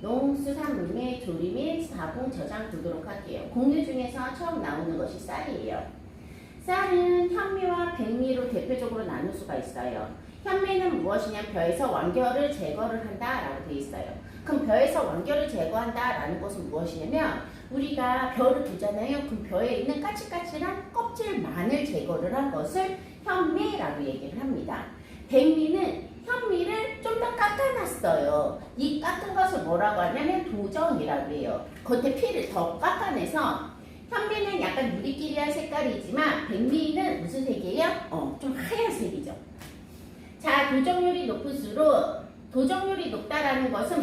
농수산물 조리 및 가공 저장 보도록 할게요. 곡류 중에서 처음 나오는 것이 쌀이에요. 쌀은 현미와 백미로 대표적으로 나눌 수가 있어요. 현미는 무엇이냐? 벼에서 완결을 제거를 한다라고 되어 있어요. 그럼 벼에서 완결을 제거한다라는 것은 무엇이냐면 우리가 벼를 두잖아요. 그럼 벼에 있는 까칠까칠한 껍질만을 제거를 한 것을 현미라고 얘기를 합니다. 백미는 현미를 좀 더 깎아놨어요. 이 깎은 것을 뭐라고 하냐면 도정이라고 해요. 겉에 피를 더 깎아내서 현미는 약간 누리끼리한 색깔이지만 백미는 무슨 색이에요? 좀 하얀색이죠. 자, 도정률이 높을수록 도정률이 높다라는 것은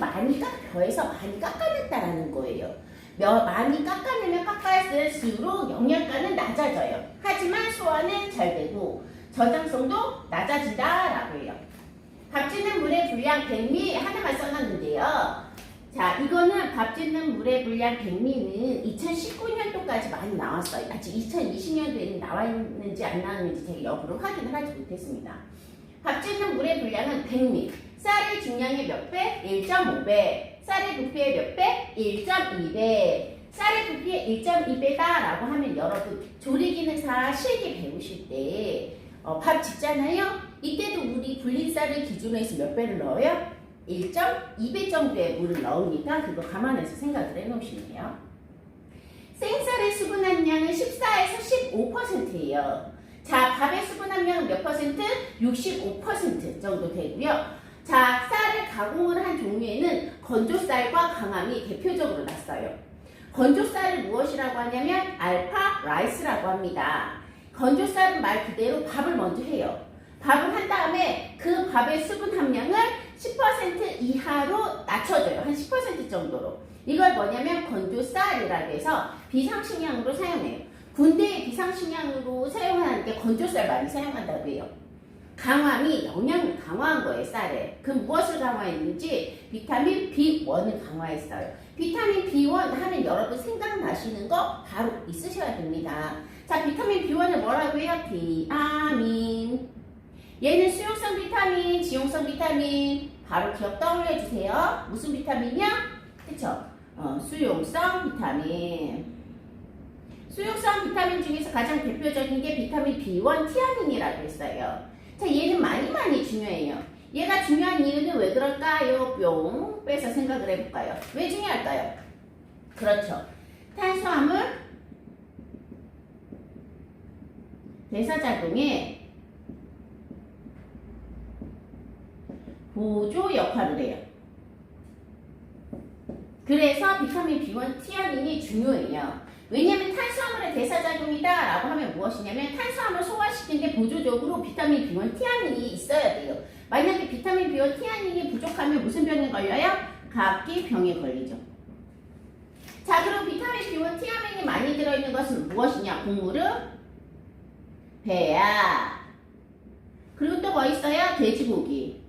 벼에서 많이 깎아냈다라는 거예요. 많이 깎아내면 깎아낼수록 영양가는 낮아져요. 하지만 소화는 잘 되고 저장성도 낮아진다라고 해요. 밥 짓는 물의 분량 백미 하나만 써놨는데요. 자, 이거는 밥 짓는 물의 분량 백미는 2019년도까지 많이 나왔어요. 아직 2020년도에는 나와 있는지 안 나왔는지 제가 역으로 확인을 하지 못했습니다. 밥 짓는 물의 분량은 백미. 쌀의 중량의 몇 배? 1.5배. 쌀의 부피의 몇 배? 1.2배. 쌀의 부피의 1.2배다 라고 하면 여러분 조리기능사 실기 배우실 때 밥 짓잖아요. 이때도 우리 불린 쌀을 기준으로 해서 몇 배를 넣어요? 1.2배 정도의 물을 넣으니까 그거 감안해서 생각을 해놓으시면 돼요. 생쌀의 수분 함량은 14에서 15%예요. 자, 밥의 수분 함량은 몇 퍼센트? 65% 정도 되고요. 자, 쌀을 가공을 한 종류에는 건조쌀과 강함이 대표적으로 났어요. 건조쌀을 무엇이라고 하냐면 알파 라이스라고 합니다. 건조쌀은 말 그대로 밥을 먼저 해요. 밥을 한 다음에 그 밥의 수분 함량을 10% 이하로 낮춰줘요. 한 10% 정도로. 이걸 뭐냐면 건조쌀이라고 해서 비상식량으로 사용해요. 군대에 비상식량으로 사용하는 게 건조쌀 많이 사용한다고 해요. 강함이 영양을 강화한 거예요, 쌀에. 그럼 무엇을 강화했는지 비타민 B1을 강화했어요. 비타민 B1 하면 여러분 생각나시는 거 바로 있으셔야 됩니다. 자, 비타민 B1을 뭐라고 해요? 비타민. 얘는 수용성 비타민, 지용성 비타민. 바로 기억 떠올려 주세요. 무슨 비타민이요? 그쵸? 수용성 비타민. 수용성 비타민 중에서 가장 대표적인 게 비타민 B1 티아닌이라고 했어요. 자, 얘는 많이 중요해요. 얘가 중요한 이유는 왜 그럴까요? 뿅 빼서 생각을 해볼까요? 왜 중요할까요? 그렇죠. 탄수화물 대사작용에 보조 역할을 해요. 그래서 비타민 B1 티아닌이 중요해요. 왜냐하면 탄수화물의 대사작용이다 라고 하면 무엇이냐면 탄수화물 소화시키는데 보조적으로 비타민 B1 티아닌이 있어야 돼요. 만약에 비타민 B1 티아닌이 부족하면 무슨 병에 걸려요? 각기병에 걸리죠. 자, 그럼 비타민 B1 티아닌이 많이 들어있는 것은 무엇이냐? 곡물은 배야. 그리고 또 뭐 있어요? 돼지고기.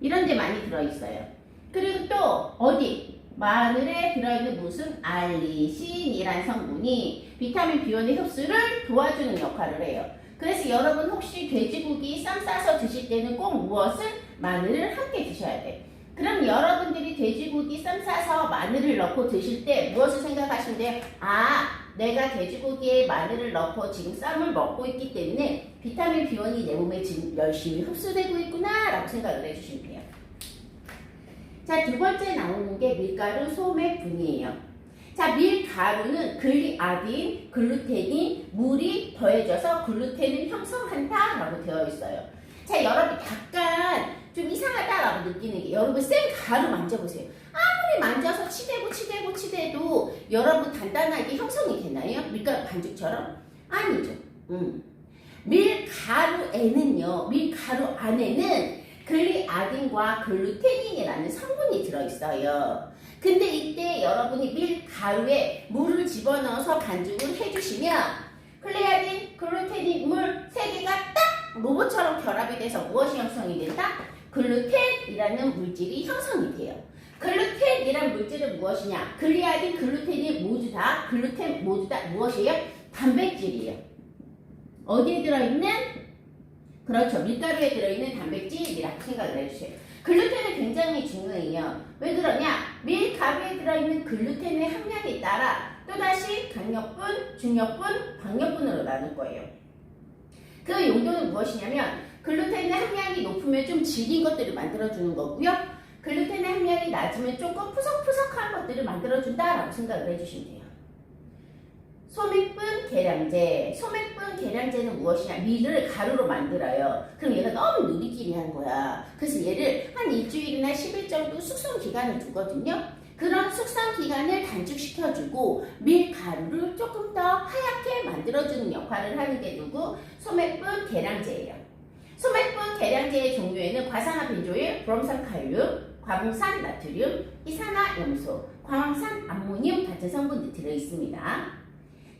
이런 데 많이 들어있어요. 그리고 또 어디? 마늘에 들어있는 무슨 알리신이라는 성분이 비타민 B1의 흡수를 도와주는 역할을 해요. 그래서 여러분 혹시 돼지고기 쌈 싸서 드실 때는 꼭 무엇을? 마늘을 함께 드셔야 돼. 그럼 여러분들이 돼지고기 쌈 싸서 마늘을 넣고 드실 때 무엇을 생각하시면 돼요? 아, 내가 돼지고기에 마늘을 넣고 지금 쌈을 먹고 있기 때문에 비타민 B1이 내 몸에 지금 열심히 흡수되고 있구나 라고 생각을 해주시면 돼요. 자, 두 번째 나오는 게 밀가루 소매분이에요. 자, 밀가루는 글리아딘, 글루테닌, 물이 더해져서 글루텐을 형성한다 라고 되어 있어요. 자, 여러분 약간 좀 이상하다라고 느끼는 게 여러분 생가루 만져보세요. 아무리 만져서 치대도 여러분 단단하게 형성이 되나요? 밀가루 반죽처럼? 아니죠. 밀가루에는요, 밀가루 안에는 글리아딘과 글루테닌이라는 성분이 들어있어요. 근데 이때 여러분이 밀가루에 물을 집어넣어서 반죽을 해주시면 글리아딘, 글루테닌, 물 3개가 딱 로봇처럼 결합이 돼서 무엇이 형성이 된다? 글루텐이라는 물질이 형성이 돼요. 글루텐이란 물질은 무엇이냐? 글리아딘, 글루텐이 모두 다, 글루텐 모두 다 무엇이에요? 단백질이에요. 어디에 들어있는? 그렇죠. 밀가루에 들어있는 단백질이라고 생각을 해주세요. 글루텐은 굉장히 중요해요. 왜 그러냐? 밀 가루에 들어있는 글루텐의 함량에 따라 또다시 강력분, 중력분, 방력분으로 나눌 거예요. 그 용도는 무엇이냐면 글루텐의 함량이 높으면 좀 질긴 것들을 만들어주는 거고요. 글루텐의 함량이 낮으면 조금 푸석푸석한 것들을 만들어준다라고 생각을 해주시면 돼요. 소맥분 계량제. 소맥분 계량제는 무엇이냐? 밀을 가루로 만들어요. 그럼 얘가 너무 누리끼리한 거야. 그래서 얘를 한 일주일이나 10일 정도 숙성 기간을 두거든요. 그런 숙성 기간을 단축시켜주고 밀 가루를 조금 더 하얗게 만들어주는 역할을 하는 게 누구? 소맥분 계량제예요. 소맥분 계량제의 종류에는 과산화 벤조일, 브롬산 칼륨, 과봉산 나트륨, 이산화염소, 광황산 암모늄 같은 성분들이 들어있습니다.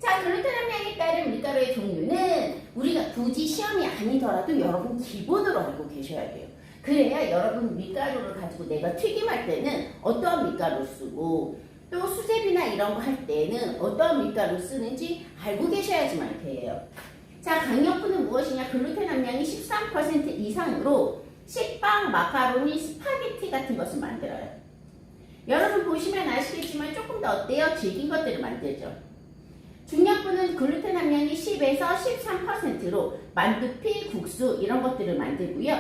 자, 글루텐 함량에 따른 밀가루의 종류는 우리가 굳이 시험이 아니더라도 여러분 기본으로 알고 계셔야 돼요. 그래야 여러분 밀가루를 가지고 내가 튀김할 때는 어떠한 밀가루 쓰고 또 수제비나 이런 거 할 때는 어떠한 밀가루 쓰는지 알고 계셔야지만 돼요. 자, 강력분은 무엇이냐? 글루텐 함량이 13% 이상으로 식빵, 마카로니, 스파게티 같은 것을 만들어요. 여러분 보시면 아시겠지만 조금 더 어때요? 질긴 것들을 만들죠. 중력분은 글루텐 함량이 10에서 13%로 만두피, 국수 이런 것들을 만들고요.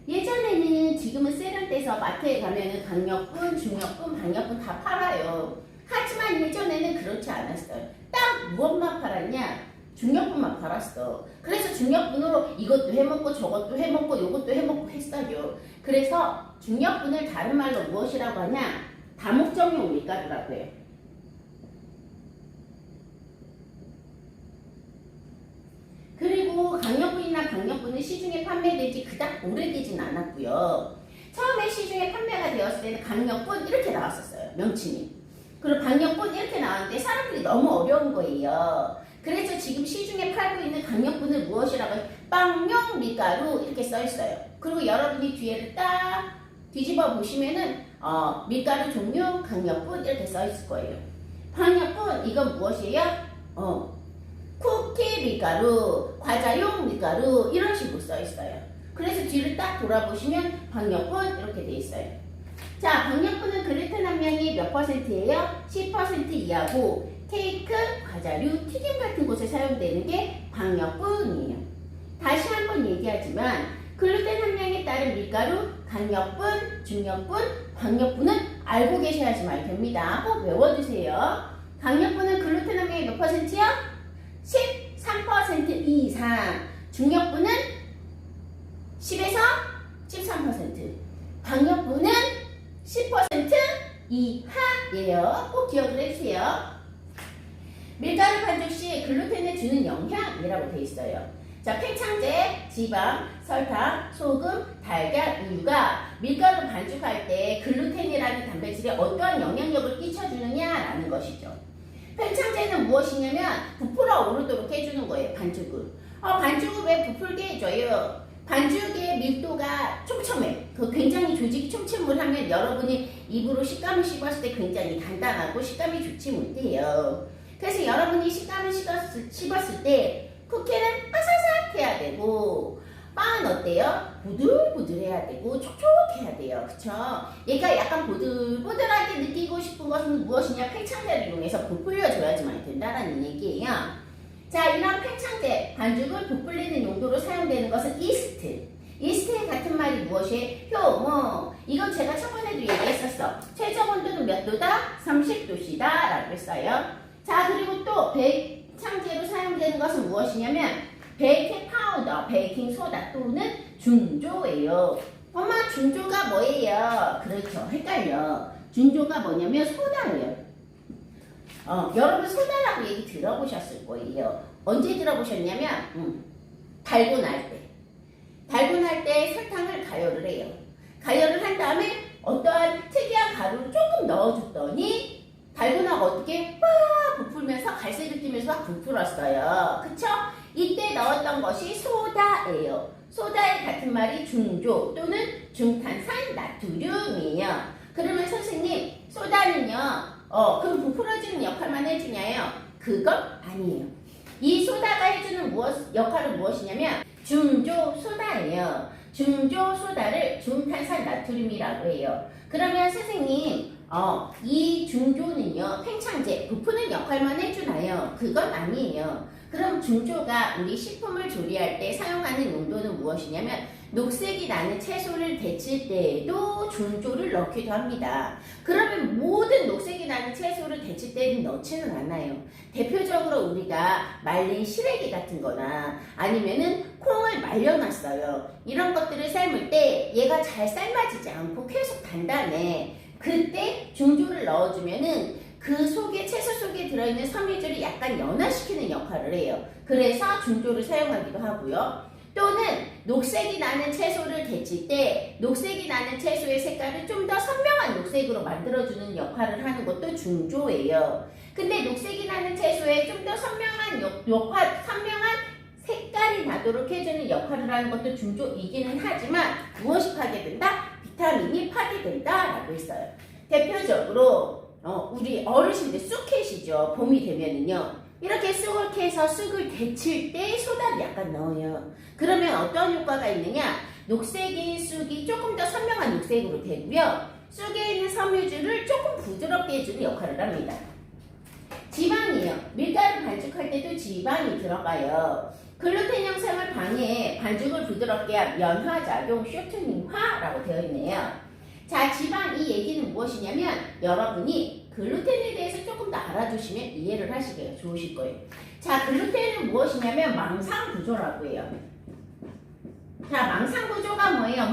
예전에는 지금은 세련돼서 마트에 가면은 강력분, 중력분, 방력분 다 팔아요. 하지만 예전에는 그렇지 않았어요. 딱 무엇만 팔았냐? 중력분만 팔았어. 그래서 중력분으로 이것도 해먹고 저것도 해먹고 이것도 해먹고 했어요. 그래서 중력분을 다른 말로 무엇이라고 하냐? 다목적용 밀가루라고 해요. 그리고 강력분이나 방력분은 시중에 판매된 지 그닥 오래되진 않았고요. 처음에 시중에 판매가 되었을 때는 강력분 이렇게 나왔었어요. 명칭이. 그리고 방력분 이렇게 나왔는데 사람들이 너무 어려운 거예요. 그래서 지금 시중에 팔고 있는 강력분을 무엇이라고 해요? 빵용 밀가루 이렇게 써 있어요. 그리고 여러분이 뒤에를 딱 뒤집어 보시면은 밀가루 종류 강력분 이렇게 써 있을 거예요. 방력분 이건 무엇이에요? 쿠키 밀가루, 과자용 밀가루 이런 식으로 써 있어요. 그래서 뒤를 딱 돌아보시면 방력분 이렇게 돼 있어요. 자, 방력분은 글루텐 함량이 몇 %예요? 10% 이하고 케이크, 과자류, 튀김 같은 곳에 사용되는 게 방력분이에요. 다시 한번 얘기하지만 글루텐 함량에 따른 밀가루, 강력분, 중력분, 방력분은 알고 계셔야지만 됩니다. 꼭 외워두세요. 강력분은 글루텐 함량이 몇 %요? 13% 이상, 중력분은 10에서 13%, 방력분은 10% 이하예요. 꼭 기억을 해주세요. 밀가루 반죽 시 글루텐에 주는 영향이라고 되어 있어요. 자, 팽창제, 지방, 설탕, 소금, 달걀, 우유가 밀가루 반죽할 때 글루텐이라는 단백질에 어떠한 영향력을 끼쳐주느냐라는 것이죠. 팽창제는 무엇이냐면 부풀어 오르도록 해주는 거예요. 반죽을. 반죽을 왜 부풀게 해줘요? 반죽의 밀도가 촘촘해. 그 굉장히 조직이 촘촘하면 여러분이 입으로 식감을 씹었을 때 굉장히 단단하고 식감이 좋지 못해요. 그래서 여러분이 식감을 씹었을 때 쿠키는 바삭바삭해야 되고 빵은 어때요? 부들부들해야 되고 촉촉해야 돼요. 그쵸? 얘가 약간 보들보들하게 느끼고 싶은 것은 무엇이냐? 팽창제를 이용해서 부풀려줘야지만 된다는 얘기예요. 자, 이런 팽창제, 반죽을 부풀리는 용도로 사용되는 것은 이스트. 이스트의 같은 말이 무엇이에요? 효모. 이건 제가 저번에도 얘기했었어. 최저 온도는 몇 도다? 30도씨다 라고 했어요. 자, 그리고 또 팽창제로 사용되는 것은 무엇이냐면 베이킹 파우더, 베이킹 소다 또는 준조예요. 엄마, 준조가 뭐예요? 그렇죠. 헷갈려. 준조가 뭐냐면 소다예요. 여러분 소다라고 얘기 들어보셨을 거예요. 언제 들어보셨냐면 달고날 때. 달고날 때 설탕을 가열을 해요. 가열을 한 다음에 어떠한 특이한 가루를 조금 넣어줬더니 달고나가 어떻게 빡 부풀면서 갈색을 띠면서 막 부풀었어요. 그쵸? 이때 넣었던 것이 소다예요. 소다의 같은 말이 중조 또는 중탄산 나트륨이에요. 그러면 선생님, 소다는요, 그럼 부풀어지는 역할만 해주냐요? 그건 아니에요. 이 소다가 해주는 역할은 무엇이냐면 중조소다예요. 중조소다를 중탄산 나트륨이라고 해요. 그러면 선생님, 이 중조는요, 팽창제, 부푸는 역할만 해주나요? 그건 아니에요. 그럼 중조가 우리 식품을 조리할 때 사용하는 용도는 무엇이냐면 녹색이 나는 채소를 데칠 때에도 중조를 넣기도 합니다. 그러면 모든 녹색이 나는 채소를 데칠 때는 넣지는 않아요. 대표적으로 우리가 말린 시래기 같은 거나 아니면은 콩을 말려놨어요. 이런 것들을 삶을 때 얘가 잘 삶아지지 않고 계속 단단해. 그때 중조를 넣어주면은 그 속에 채소 속에 들어있는 섬유질을 약간 연화시키는 역할을 해요. 그래서 중조를 사용하기도 하고요. 또는 녹색이 나는 채소를 데칠 때 녹색이 나는 채소의 색깔을 좀 더 선명한 녹색으로 만들어주는 역할을 하는 것도 중조예요. 근데 녹색이 나는 채소에 좀 더 선명한 선명한 색깔이 나도록 해주는 역할을 하는 것도 중조이기는 하지만 무엇이 파괴된다? 비타민이 파괴된다라고 했어요. 대표적으로 우리 어르신들 쑥캐시죠. 봄이 되면은요. 이렇게 쑥을 캐서 쑥을 데칠 때 소다를 약간 넣어요. 그러면 어떤 효과가 있느냐? 녹색인 쑥이 조금 더 선명한 녹색으로 되고요. 쑥에 있는 섬유질을 조금 부드럽게 해주는 역할을 합니다. 지방이요. 밀가루 반죽할 때도 지방이 들어가요. 글루텐 형성을 방해해 반죽을 부드럽게 한 연화작용 쇼트닝화라고 되어 있네요. 자, 지방 이 얘기는 무엇이냐면 여러분이 글루텐에 대해서 조금 더 알아주시면 이해를 하시기가 좋으실 거예요. 자, 글루텐은 무엇이냐면 망상구조라고 해요. 자, 망상구조가 뭐예요?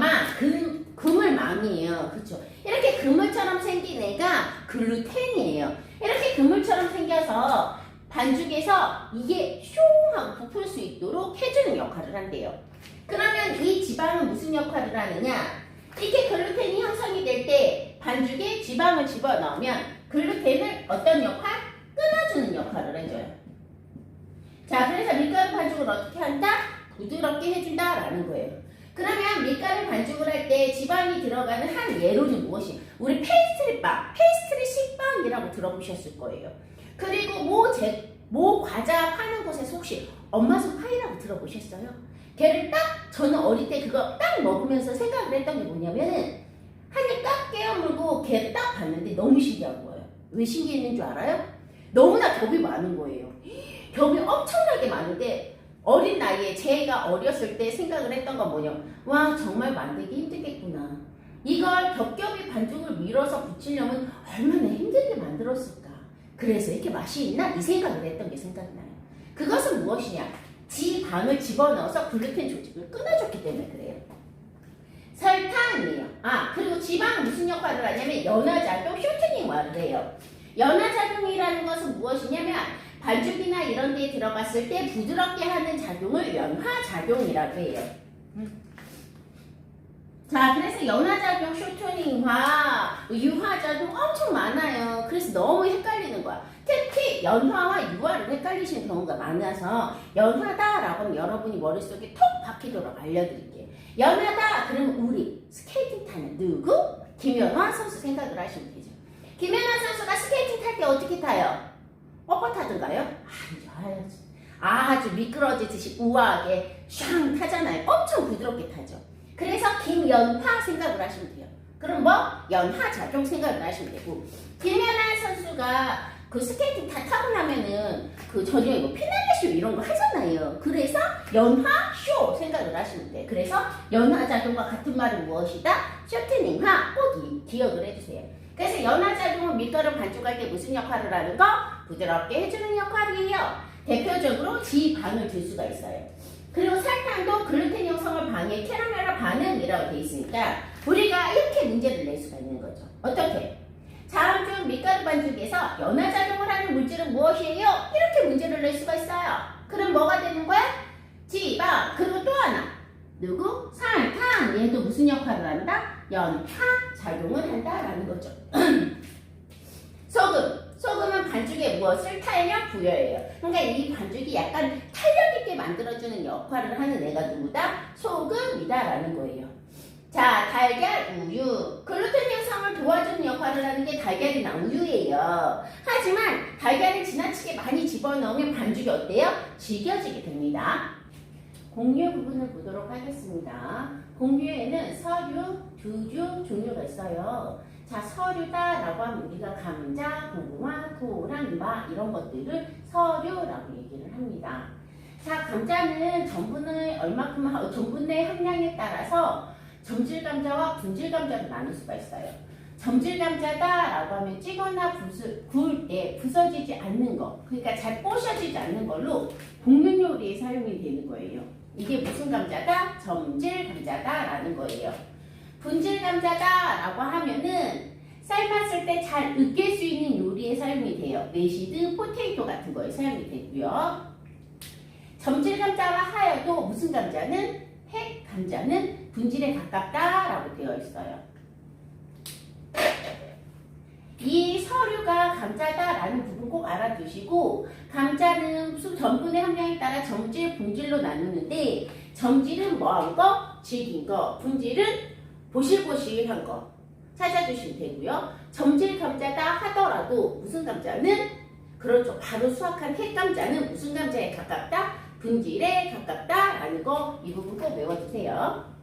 그물망이에요. 그쵸? 이렇게 그물처럼 생긴 애가 글루텐이에요. 이렇게 그물처럼 생겨서 반죽에서 이게 슝 하고 부풀 수 있도록 해주는 역할을 한대요. 그러면 이 지방은 무슨 역할을 하느냐? 이렇게 글루텐이 형성이 될 때 반죽에 지방을 집어넣으면 글루텐을 어떤 역할? 끊어주는 역할을 해줘요. 자, 그래서 밀가루 반죽을 어떻게 한다? 부드럽게 해준다라는 거예요. 그러면 밀가루 반죽을 할 때 지방이 들어가는 한 예로는 무엇이? 우리 페이스트리 식빵이라고 들어보셨을 거예요. 그리고 모 과자 파는 곳에서 혹시 엄마손 파이라고 들어보셨어요? 걔를 저는 어릴 때 그거 딱 먹으면서 생각을 했던 게 뭐냐면은 한 입 딱 깨어물고 걔를 딱 봤는데 너무 신기한 거예요. 왜 신기했는 줄 알아요? 너무나 겹이 많은 거예요. 겹이 엄청나게 많은데 어린 나이에 제가 어렸을 때 생각을 했던 건 뭐냐? 와, 정말 만들기 힘들겠구나. 이걸 겹겹이 반죽을 밀어서 붙이려면 얼마나 힘들게 만들었을까. 그래서 이렇게 맛이 있나? 이 생각을 했던 게 생각나요. 그것은 무엇이냐? 지방을 집어넣어서 글루텐 조직을 끊어줬기 때문에 그래요. 설탕이에요. 그리고 지방은 무슨 역할을 하냐면 연화작용 쇼트닝화를 해요. 연화작용이라는 것은 무엇이냐면 반죽이나 이런 데에 들어갔을 때 부드럽게 하는 작용을 연화작용이라고 해요. 자, 그래서 연화작용, 쇼트닝화, 유화작용 엄청 많아요. 그래서 너무 헷갈리는 거야. 특히 연화와 유화를 헷갈리시는 경우가 많아서 연화다라고 하면 여러분이 머릿속에 톡 박히도록 알려드릴게요. 연화다 그러면 우리 스케이팅 타는 누구? 김연화 선수 생각을 하시면 되죠. 김연화 선수가 스케이팅 탈 때 어떻게 타요? 뻣뻣하던가요? 아주 미끄러지듯이 우아하게 샹 타잖아요. 엄청 부드럽게 타죠. 그래서 김연화 생각을 하시면 돼요. 그럼 연화작용 생각을 하시면 되고, 김연아 선수가 그 스케이팅 다 타고 나면은 그 저녁에 피날레쇼 이런 거 하잖아요. 그래서 연화쇼 생각을 하시면 돼요. 그래서 연화작용과 같은 말은 무엇이다? 쇼트닝화 꼭 기억을 해주세요. 그래서 연화작용은 밀가루 반죽할 때 무슨 역할을 하는 거? 부드럽게 해주는 역할이에요. 대표적으로 지방을 줄 수가 있어요. 그리고 설탕도 글루텐 형성을 방해, 캐러멜화 반응이라고 되어 있으니까 우리가 이렇게 문제를 낼 수가 있는 거죠. 어떻게? 다음 중 밀가루 반죽에서 연화작용을 하는 물질은 무엇이에요? 이렇게 문제를 낼 수가 있어요. 그럼 뭐가 되는 거야? 지방. 그리고 또 하나. 누구? 설탕. 얘도 무슨 역할을 한다? 연화작용을 한다라는 거죠. 소금. 소금은 반죽에 무엇을 탄력 부여해요. 그러니까 이 반죽이 약간 탄력 있게 만들어주는 역할을 하는 애가 누구다? 소금이다라는 거예요. 자, 달걀, 우유. 글루텐 형성을 도와주는 역할을 하는 게 달걀이나 우유예요. 하지만 달걀을 지나치게 많이 집어넣으면 반죽이 어때요? 질겨지게 됩니다. 공유 부분을 보도록 하겠습니다. 공유에는 서류, 두류 종류가 있어요. 자, 서류다라고 하면 우리가 감자, 고구마, 토랑, 마 이런 것들을 서류라고 얘기를 합니다. 자, 감자는 전분의 전분의 함량에 따라서 점질 감자와 분질 감자로 나눌 수가 있어요. 점질 감자다라고 하면 찌거나 구울 때 부서지지 않는 거, 그러니까 잘 뽀셔지지 않는 걸로 볶는 요리에 사용이 되는 거예요. 이게 무슨 감자다? 점질 감자다라는 거예요. 분질 감자다라고 하면은 삶았을 때 잘 으깰 수 있는 요리에 사용이 돼요. 메시드 포테이토 같은 거에 사용이 되고요. 점질 감자와 하여도 무슨 감자는? 핵 감자는 분질에 가깝다라고 되어 있어요. 이 서류가 감자다라는 부분 꼭 알아두시고, 감자는 무슨 전분의 함량에 따라 점질, 분질로 나누는데, 점질은 뭐한 거? 질긴 거. 분질은 보실보실한 거 찾아주시면 되고요. 점질 감자다 하더라도 무슨 감자는? 그렇죠. 바로 수확한 핵 감자는 무슨 감자에 가깝다? 분질에 가깝다라는 거, 이 부분 꼭 외워주세요.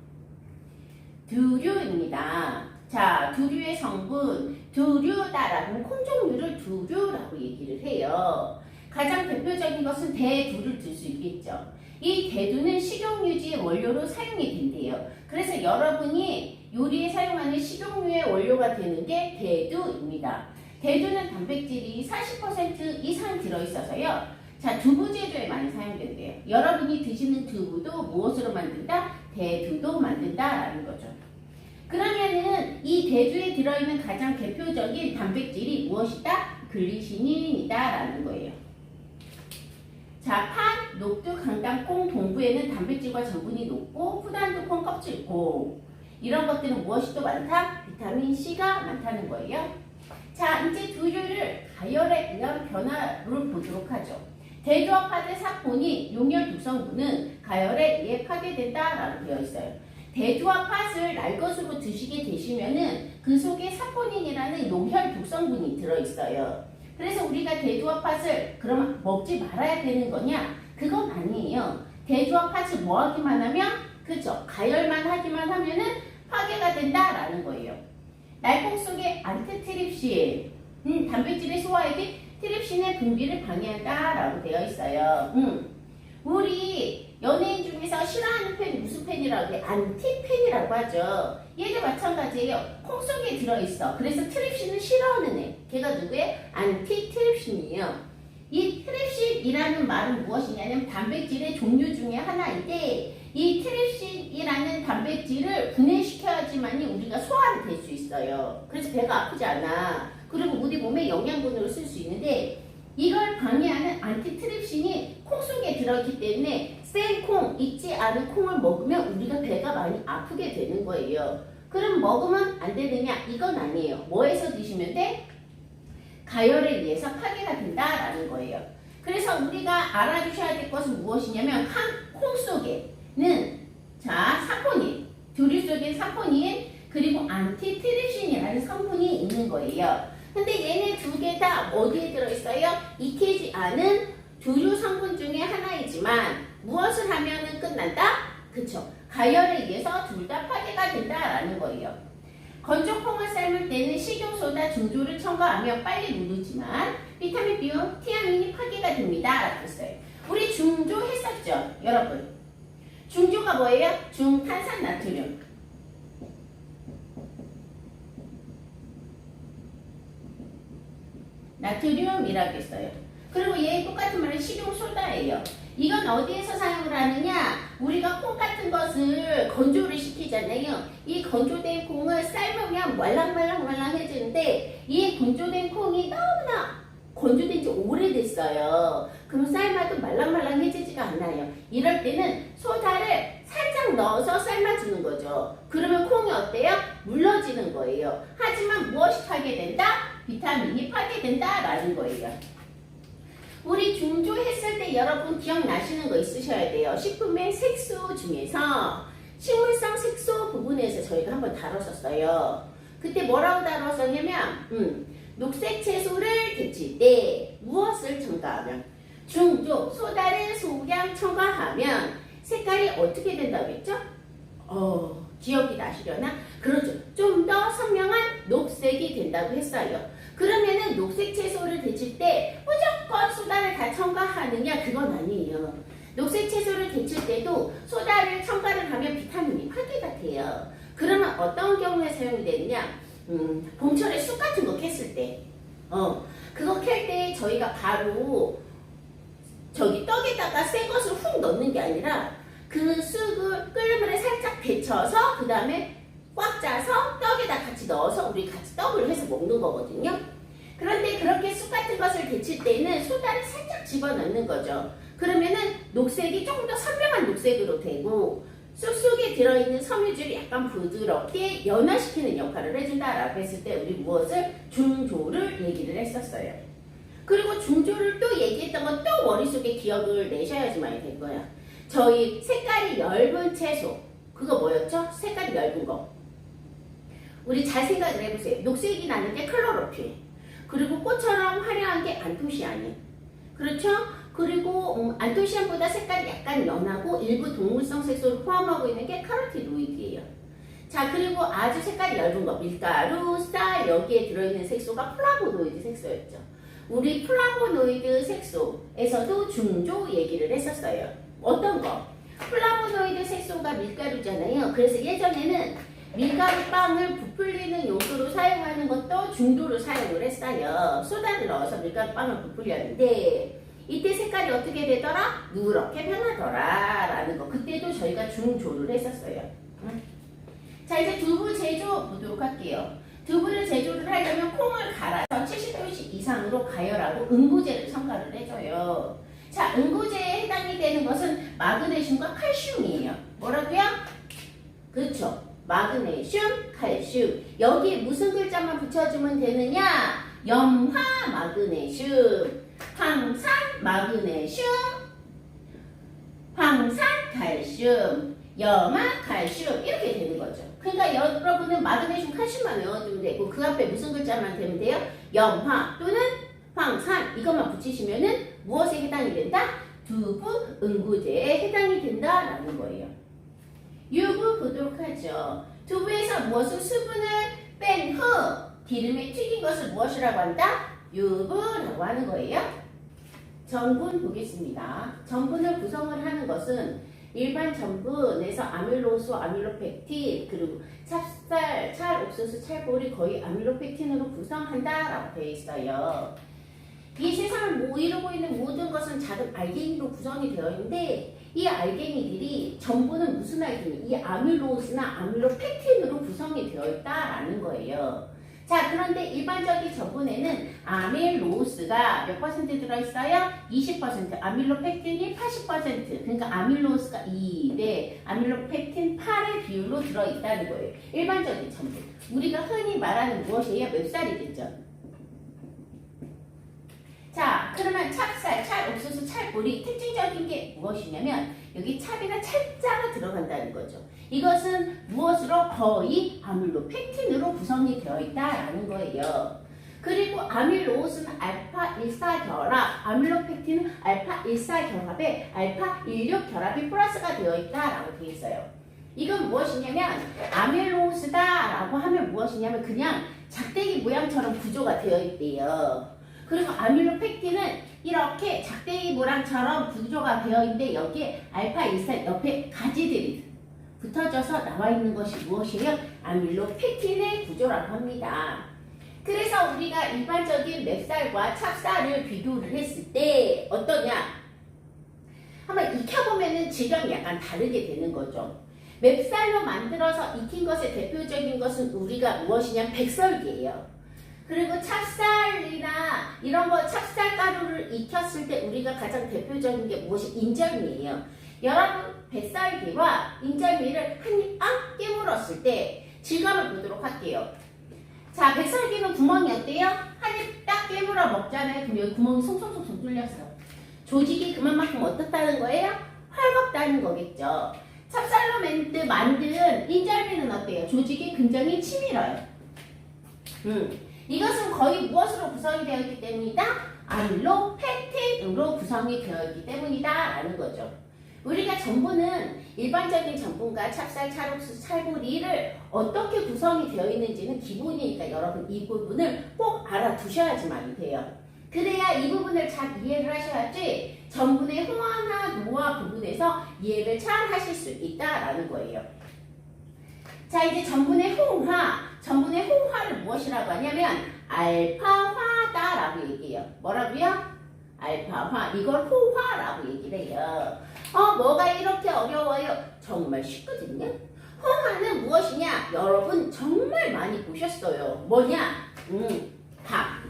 두류입니다. 자, 두류의 성분, 두류다라는 콩 종류를 두류라고 얘기를 해요. 가장 대표적인 것은 대두를 들 수 있겠죠. 이 대두는 식용유지의 원료로 사용이 된대요. 그래서 여러분이 요리에 사용하는 식용유의 원료가 되는 게 대두입니다. 대두는 단백질이 40% 이상 들어있어서요. 자, 두부 제조에 많이 사용된대요. 여러분이 드시는 두부도 무엇으로 만든다? 대두도 만든다라는 거죠. 그러면은 이 대두에 들어있는 가장 대표적인 단백질이 무엇이다? 글리시닌이다라는 거예요. 자, 팥, 녹두, 강당, 콩, 동부에는 단백질과 전분이 높고 후단두, 콩, 껍질, 콩 이런 것들은 무엇이 또 많다? 비타민 C가 많다는 거예요. 자, 이제 두류를 가열에 의한 변화를 보도록 하죠. 대두와 팥의 사포닌, 용열 독성분은 가열에 의해 파괴된다라고 되어 있어요. 대두와 팥을 날것으로 드시게 되시면은 그 속에 사포닌이라는 용혈 독성분이 들어있어요. 그래서 우리가 대두와 팥을 그럼 먹지 말아야 되는 거냐? 그건 아니에요. 대두와 팥을 뭐 하기만 하면? 그죠? 가열만 하기만 하면은 파괴가 된다라는 거예요. 날콩 속에 안티트립신, 단백질의 소화액이 트립신의 분비를 방해한다라고 되어 있어요. 우리 연예인 중에서 싫어하는 팬이 무슨 팬이라고 해? 안티팬이라고 하죠. 얘도 마찬가지예요. 콩 속에 들어있어. 그래서 트립신을 싫어하는 애. 걔가 누구예요? 안티트립신이에요. 이 트립신이라는 말은 무엇이냐면 단백질의 종류 중에 하나인데, 이 트립신이라는 단백질을 분해시켜야지만이 우리가 소화가 될 수 있어요. 그래서 배가 아프지 않아. 그리고 우리 몸에 영양분으로 쓸 수 있는데, 이걸 방해하는 안티트립신이 콩 속에 들어있기 때문에 생콩, 익지 않은 콩을 먹으면 우리가 배가 많이 아프게 되는 거예요. 그럼 먹으면 안 되느냐? 이건 아니에요. 뭐에서 드시면 돼? 가열에 의해서 파괴가 된다라는 거예요. 그래서 우리가 알아주셔야 될 것은 무엇이냐면 콩 속에는 자, 사포닌, 두류 속에 사포닌, 그리고 안티트립신이라는 성분이 있는 거예요. 근데 얘네 두 개 다 어디에 들어있어요? 익히지 않은 두류 성분 중에 하나이지만 무엇을 하면은 끝난다? 그쵸? 가열에 의해서 둘 다 파괴가 된다라는 거예요. 건조콩을 삶을 때는 식용소다 중조를 첨가하며 빨리 누르지만 비타민 B와 티아민이 파괴가 됩니다. 라고 했어요. 우리 중조 했었죠? 여러분. 중조가 뭐예요? 중탄산나트륨. 나트륨이라고 했어요. 그리고 얘 똑같은 말은 식용소다예요. 이건 어디에서 사용을 하느냐? 우리가 콩 같은 것을 건조를 시키잖아요. 이 건조된 콩을 삶으면 말랑말랑해지는데 이 건조된 콩이 너무나 건조된 지 오래됐어요. 그럼 삶아도 말랑말랑해지지가 않아요. 이럴 때는 소다를 살짝 넣어서 삶아주는 거죠. 그러면 콩이 어때요? 물러지는 거예요. 하지만 무엇이 파괴된다? 비타민이 파괴된다라는 거예요. 우리 중조했을 때 여러분 기억나시는 거 있으셔야 돼요. 식품의 색소 중에서 식물성 색소 부분에서 저희가 한번 다뤘었어요. 그때 뭐라고 다뤘었냐면 녹색 채소를 데칠 때 무엇을 첨가하면 중조 소다를 소량 첨가하면 색깔이 어떻게 된다고 했죠? 기억이 나시려나? 그렇죠. 좀 더 선명한 녹색이 된다고 했어요. 그러면은 녹색 채소를 데칠 때 무조건 소다를 다 첨가하느냐? 그건 아니에요. 녹색 채소를 데칠 때도 소다를 첨가를 하면 비타민이 파괴가 돼요. 그러면 어떤 경우에 사용이 되느냐? 봄철에 쑥 같은 거 캤을 때, 그거 캘 때 저희가 바로 저기 떡에다가 새 것을 훅 넣는 게 아니라 그 쑥을 끓는 물에 살짝 데쳐서 그 다음에 꽉 짜서 떡에다 같이 넣어서 우리 같이 떡을 해서 먹는 거거든요. 그런데 그렇게 쑥 같은 것을 데칠 때는 소다를 살짝 집어넣는 거죠. 그러면은 녹색이 조금 더 선명한 녹색으로 되고 쑥 속에 들어있는 섬유질이 약간 부드럽게 연화시키는 역할을 해준다라고 했을 때 우리 무엇을? 중조를 얘기를 했었어요. 그리고 중조를 또 얘기했던 건 또 머릿속에 기억을 내셔야지만 될 거야. 저희 색깔이 엷은 채소, 그거 뭐였죠? 색깔이 엷은 거. 우리 잘 생각을 해보세요. 녹색이 나는 게 클로로필. 그리고 꽃처럼 화려한 게 안토시아닌. 그렇죠? 그리고 안토시아닌보다 색깔이 약간 연하고 일부 동물성 색소를 포함하고 있는 게 카로티노이드예요. 자, 그리고 아주 색깔이 엷은 거, 밀가루, 쌀, 여기에 들어있는 색소가 플라보노이드 색소였죠. 우리 플라보노이드 색소에서도 중조 얘기를 했었어요. 어떤 거? 플라보노이드 색소가 밀가루잖아요. 그래서 예전에는 밀가루빵을 부풀리는 용도로 사용하는 것도 중조를 사용을 했어요. 소다를 넣어서 밀가루빵을 부풀렸는데 이때 색깔이 어떻게 되더라? 누렇게 변하더라 라는 거. 그때도 저희가 중조를 했었어요. 자, 이제 두부 제조 보도록 할게요. 두부를 제조를 하려면 콩을 갈아서 70도씨 이상으로 가열하고 응고제를 첨가를 해줘요. 자, 응고제에 해당이 되는 것은 마그네슘과 칼슘이에요. 뭐라고요? 그렇죠. 마그네슘, 칼슘. 여기에 무슨 글자만 붙여주면 되느냐? 염화 마그네슘, 황산 마그네슘, 황산 칼슘, 염화 칼슘 이렇게 되는 거죠. 그러니까 여러분은 마그네슘, 칼슘만 외워두면 되고 그 앞에 무슨 글자만 되면 돼요? 염화 또는 황산 이것만 붙이시면은 무엇에 해당이 된다? 두부 응고제에 해당이 된다라는 거예요. 유부 보도록 하죠. 두부에서 무엇을 수분을 뺀 후 기름에 튀긴 것을 무엇이라고 한다? 유부라고 하는 거예요. 전분 보겠습니다. 전분을 구성을 하는 것은 일반 전분에서 아밀로스, 아밀로펙틴, 그리고 찹쌀, 찰옥수수, 찰보리 거의 아밀로펙틴으로 구성한다라고 되어 있어요. 이 세상을 이루고 있는 모든 것은 작은 알갱이로 구성이 되어 있는데 이 알갱이들이 전부는 무슨 알갱이? 이 아밀로스나 아밀로펙틴으로 구성이 되어 있다라는 거예요. 자, 그런데 일반적인 전분에는 아밀로스가 몇 퍼센트 들어있어요? 20%, 아밀로펙틴이 80%, 그러니까 아밀로스가 2대 아밀로펙틴 8의 비율로 들어있다는 거예요. 일반적인 전분. 우리가 흔히 말하는 무엇이에요? 맵쌀이겠죠. 자, 그러면 찹쌀, 찰옥수수, 찰보리 특징적인 게 무엇이냐면 여기 찹이나 찰자가 들어간다는 거죠. 이것은 무엇으로? 거의 아밀로펙틴으로 구성이 되어 있다라는 거예요. 그리고 아밀로스는 알파 14 결합, 아밀로펙틴은 알파 14 결합에 알파 16 결합이 플러스가 되어 있다라고 되어 있어요. 이건 무엇이냐면 아밀로스다라고 하면 무엇이냐면 그냥 작대기 모양처럼 구조가 되어 있대요. 그리고 아밀로펙틴은 이렇게 작대기 모양처럼 구조가 되어 있는데 여기에 알파 14 옆에 가지들이 붙어져서 나와 있는 것이 무엇이에요? 아밀로펙틴의 구조라고 합니다. 그래서 우리가 일반적인 맵쌀과 찹쌀을 비교를 했을 때 어떠냐? 한번 익혀보면 질감이 약간 다르게 되는 거죠. 맵쌀로 만들어서 익힌 것의 대표적인 것은 우리가 무엇이냐? 백설기예요. 그리고 찹쌀이나 이런 거 찹쌀가루를 익혔을 때 우리가 가장 대표적인 게 무엇이? 인절미예요. 여러분 뱃살기와 인절미를 한 입 딱 깨물었을 때 질감을 보도록 할게요. 자, 뱃살기는 구멍이 어때요? 한 입 딱 깨물어 먹잖아요. 그럼 여기 구멍이 송송송송 뚫렸어요. 조직이 그만큼 어떻다는 거예요? 헐겁다는 거겠죠. 찹쌀로 만든 인절미는 어때요? 조직이 굉장히 치밀어요. 이것은 거의 무엇으로 구성이 되어 있기 때문이다? 아밀로펙틴으로 구성이 되어 있기 때문이다 라는 거죠. 우리가 전분은 일반적인 전분과 찹쌀, 찰옥수수, 찰보리를 어떻게 구성이 되어 있는지는 기본이니까 여러분 이 부분을 꼭 알아두셔야지만 돼요. 그래야 이 부분을 잘 이해를 하셔야지 전분의 호화나 노화 부분에서 이해를 잘 하실 수 있다라는 거예요. 자, 이제 전분의 호화를 무엇이라고 하냐면 알파화다라고 얘기해요. 뭐라고요? 알파화. 이걸 호화라고 얘기를 해요. 뭐가 이렇게 어려워요? 정말 쉽거든요. 호화는 무엇이냐? 여러분 정말 많이 보셨어요. 뭐냐? 밥.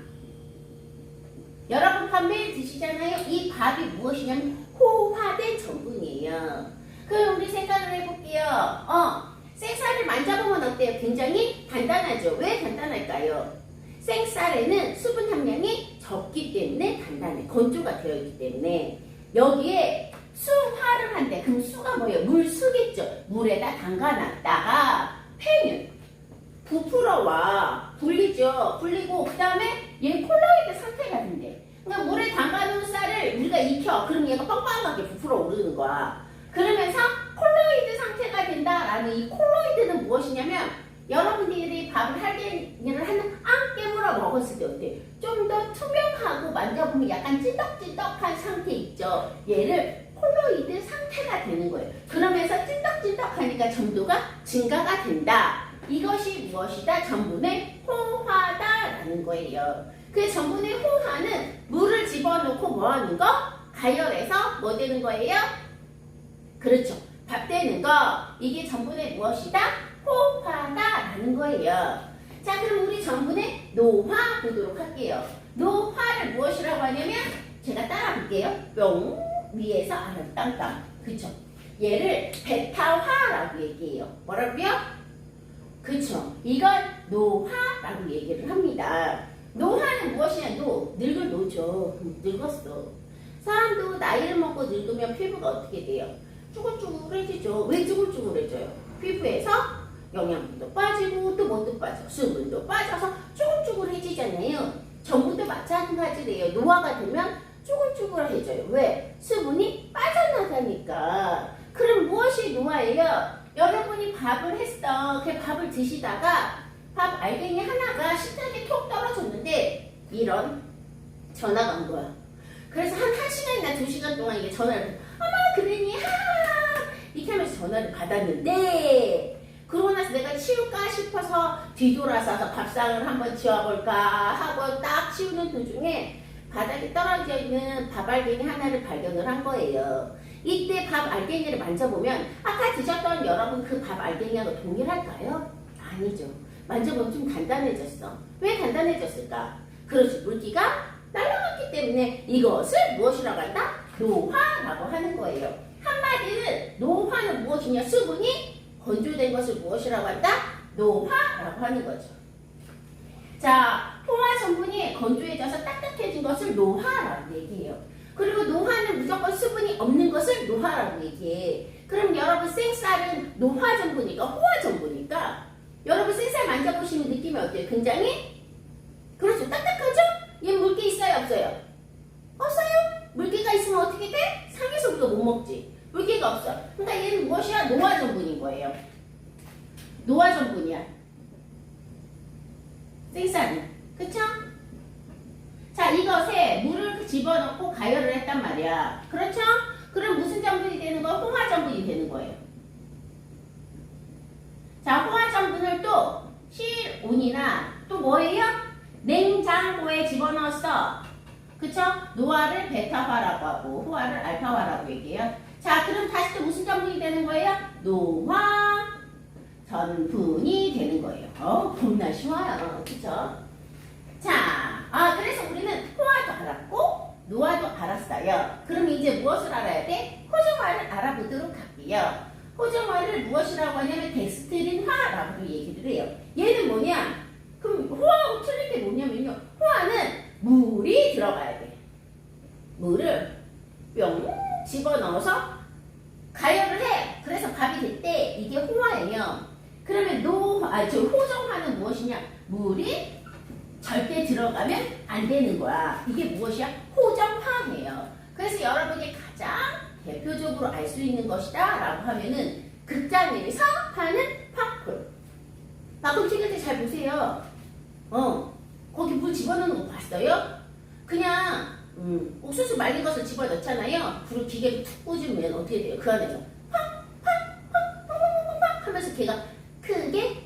여러분 밥 매일 드시잖아요. 이 밥이 무엇이냐면 호화된 전분이에요. 그럼 우리 생각을 해볼게요. 생쌀을 만져보면 어때요? 굉장히 단단하죠. 왜 단단할까요? 생쌀에는 수분 함량이 적기 때문에 단단해. 건조가 되어 있기 때문에. 여기에 수화를 한대. 그럼 수가 뭐예요? 물수겠죠. 물에다 담가놨다가 팽은 부풀어와. 불리죠. 불리고 그 다음에 얘 콜로이드 상태가 된대. 그러니까 물에 담가놓은 쌀을 우리가 익혀. 그럼 얘가 빵빵하게 부풀어 오르는 거야. 그러면서 콜로이드 상태가 된다라는 이 콜로이드는 무엇이냐면 여러분들이 밥을 할게를 하는 깨물어 먹었을 때 어때? 좀 더 투명하고 만져보면 약간 찐덕찐덕한 상태 있죠. 얘를 콜로이드 상태가 되는 거예요. 그러면서 찐덕찐덕하니까 점도가 증가가 된다. 이것이 무엇이다? 전분의 호화다라는 거예요. 그 전분의 호화는 물을 집어넣고 뭐 하는 거? 가열해서 뭐 되는 거예요? 그렇죠. 밥 되는 거. 이게 전분의 무엇이다? 호화다라는 거예요. 자, 그럼 우리 전분의 노화 보도록 할게요. 노화를 무엇이라고 하냐면 제가 따라 볼게요. 뿅 위에서 아래로 땅땅. 그쵸? 얘를 베타화라고 얘기해요. 뭐라고요? 그쵸? 이걸 노화라고 얘기를 합니다. 노화는 무엇이냐? 늙을 노죠. 늙었어. 사람도 나이를 먹고 늙으면 피부가 어떻게 돼요? 쭈글쭈글해지죠. 왜 쭈글쭈글해져요? 피부에서 영양분도 빠지고 또 뭐도 빠져. 수분도 빠져서 쭈글쭈글해지잖아요. 전분도 마찬가지래요. 노화가 되면 쭈글쭈글해져요. 왜? 수분이 빠져나가니까. 그럼 무엇이 노화예요? 여러분이 밥을 했어. 그 밥을 드시다가 밥 알갱이 하나가 식탁에 톡 떨어졌는데 이런 전화가 온 거야. 그래서 한 1시간이나 2시간 동안 이게 전화를 어머 그러니 이렇게 하면서 전화를 받았는데 그러고 나서 내가 치울까 싶어서 뒤돌아서서 밥상을 한번 치워볼까 하고 딱 치우는 도중에 바닥에 떨어져 있는 밥 알갱이 하나를 발견을 한 거예요. 이때 밥 알갱이를 만져보면 아까 드셨던 여러분 그 밥 알갱이하고 동일할까요? 아니죠. 만져보면 좀 단단해졌어. 왜 단단해졌을까? 그렇지. 물기가 날아갔기 때문에 이것을 무엇이라고 한다? 노화라고 하는 거예요. 한마디는 노화는 무엇이냐? 수분이 건조된 것을 무엇이라고 한다? 노화라고 하는 거죠. 자, 호화 전분이 건조해져서 딱딱해진 것을 노화라고 얘기해요. 그리고 노화는 무조건 수분이 없는 것을 노화라고 얘기해. 그럼 여러분 생쌀은 노화 전분이니까 호화 전분이니까 여러분 생쌀 만져보시는 느낌이 어때요? 굉장히 그렇죠. 딱딱하죠? 얘 물기 있어요? 없어요? 없어요? 물기가 있으면 어떻게 돼? 상해서부터 못 먹지. 물기가 없어. 그러니까 얘는 무엇이야? 노화 전분인 거예요. 노화 전분이야. 생쌀은. 그쵸? 자, 이것에 물을 집어넣고 가열을 했단 말이야. 그렇죠? 그럼 무슨 전분이 되는 거야? 호화 전분이 되는 거예요. 자, 호화 전분을 또 실온이나 또 뭐예요? 냉장고에 집어넣었어. 그쵸? 노화를 베타화라고 하고 호화를 알파화라고 얘기해요. 자, 그럼 다시 또 무슨 전분이 되는 거예요? 노화 전분이 되는 거예요. 겁나 쉬워요. 그쵸? 자, 그래서 우리는 호화도 알았고 노화도 알았어요. 그럼 이제 무엇을 알아야 돼? 호정화를 알아보도록 할게요. 호정화를 무엇이라고 하냐면 덱스트린화라고 얘기를 해요. 얘는 뭐냐? 그럼 호화하고 틀린 게 뭐냐면요. 호화는 물이 들어가야 돼. 물을 뿅 집어넣어서 가열을 해. 그래서 밥이 됐대. 이게 호화예요. 그러면 호정화는 무엇이냐? 물이 절대 들어가면 안 되는 거야. 이게 무엇이야? 호정화예요. 그래서 여러분이 가장 대표적으로 알 수 있는 것이다 라고 하면은 극장에서 파는 팝콘. 팝콘 튀길 때 잘 보세요. 거기 물 집어넣는 거 봤어요? 그냥 옥수수 말린 것을 집어넣잖아요. 그리고 기계를 툭 꽂으면 어떻게 돼요? 그 안에서 팍팍팍팍팍팍 하면서 걔가 크게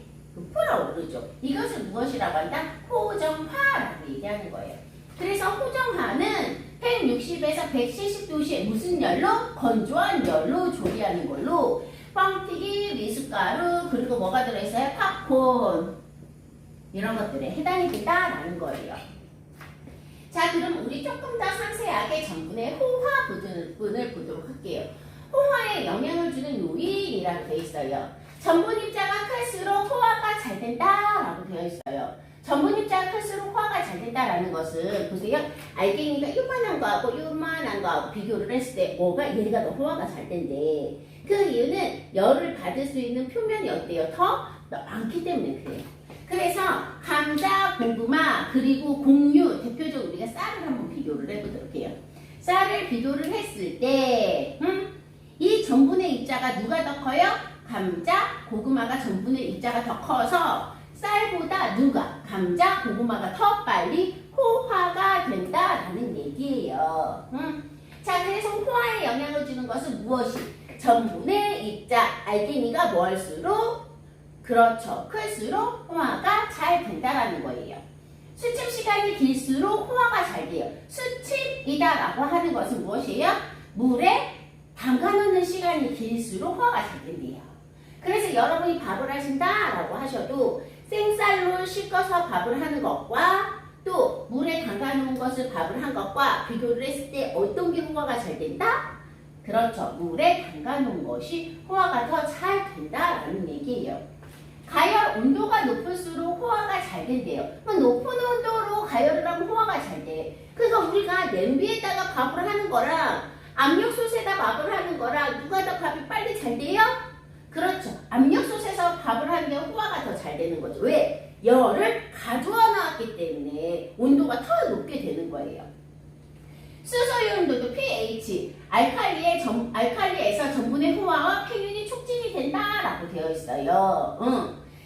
불어오르죠. 이것을 무엇이라고 한다? 호정화라고 얘기하는 거예요. 그래서 호정화는 160에서 170도씨에 무슨 열로? 건조한 열로 조리하는 걸로 뻥튀기, 미숫가루, 그리고 뭐가 들어있어요? 팝콘 이런 것들에 해당이 된다라는 거예요. 자, 그럼 우리 조금 더 상세하게 전분의 호화 부분을 보도록 할게요. 호화에 영향을 주는 요인이라고 되어 있어요. 전분 입자가 클수록 호화가 잘 된다라고 되어 있어요. 전분 입자가 클수록 호화가 잘 된다라는 것은 보세요. 알갱이가 요만한 거하고 요만한 거하고 비교를 했을 때 뭐가 얘가 더 호화가 잘 된대. 그 이유는 열을 받을 수 있는 표면이 어때요? 더 많기 때문에 그래요. 그래서 감자, 고구마, 그리고 곡류, 대표적으로 우리가 쌀을 한번 비교를 해보도록 해요. 쌀을 비교를 했을 때 이 전분의 입자가 누가 더 커요? 감자, 고구마가 전분의 입자가 더 커서 쌀보다 누가? 감자, 고구마가 더 빨리 호화가 된다라는 얘기예요. 자, 그래서 호화에 영향을 주는 것은 무엇이? 전분의 입자, 알갱이가 뭘수록? 그렇죠. 클수록 호화가 잘 된다라는 거예요. 수침 시간이 길수록 호화가 잘 돼요. 수침이다라고 하는 것은 무엇이에요? 물에 담가놓는 시간이 길수록 호화가 잘 된대요. 그래서 여러분이 밥을 하신다라고 하셔도 생쌀로 씻어서 밥을 하는 것과 또 물에 담가놓은 것을 밥을 한 것과 비교를 했을 때 어떤 게 호화가 잘 된다? 그렇죠. 물에 담가놓은 것이 호화가 더 잘 된다라는 얘기예요. 가열 온도가 높을수록 호화가 잘 된대요. 높은 온도로 가열을 하면 호화가 잘 돼. 그러니까 우리가 냄비에다가 밥을 하는 거랑 압력솥에다 밥을 하는 거랑 누가 더 밥이 빨리 잘 돼요? 그렇죠. 압력솥에서 밥을 하는 게 호화가 더 잘 되는 거죠. 왜? 열을 가져와 놨기 때문에 온도가 더 높게 되는 거예요. 수소의 온도도 pH, 알칼리에서 전분의 호화와 폐균이 촉진이 된다라고 되어 있어요.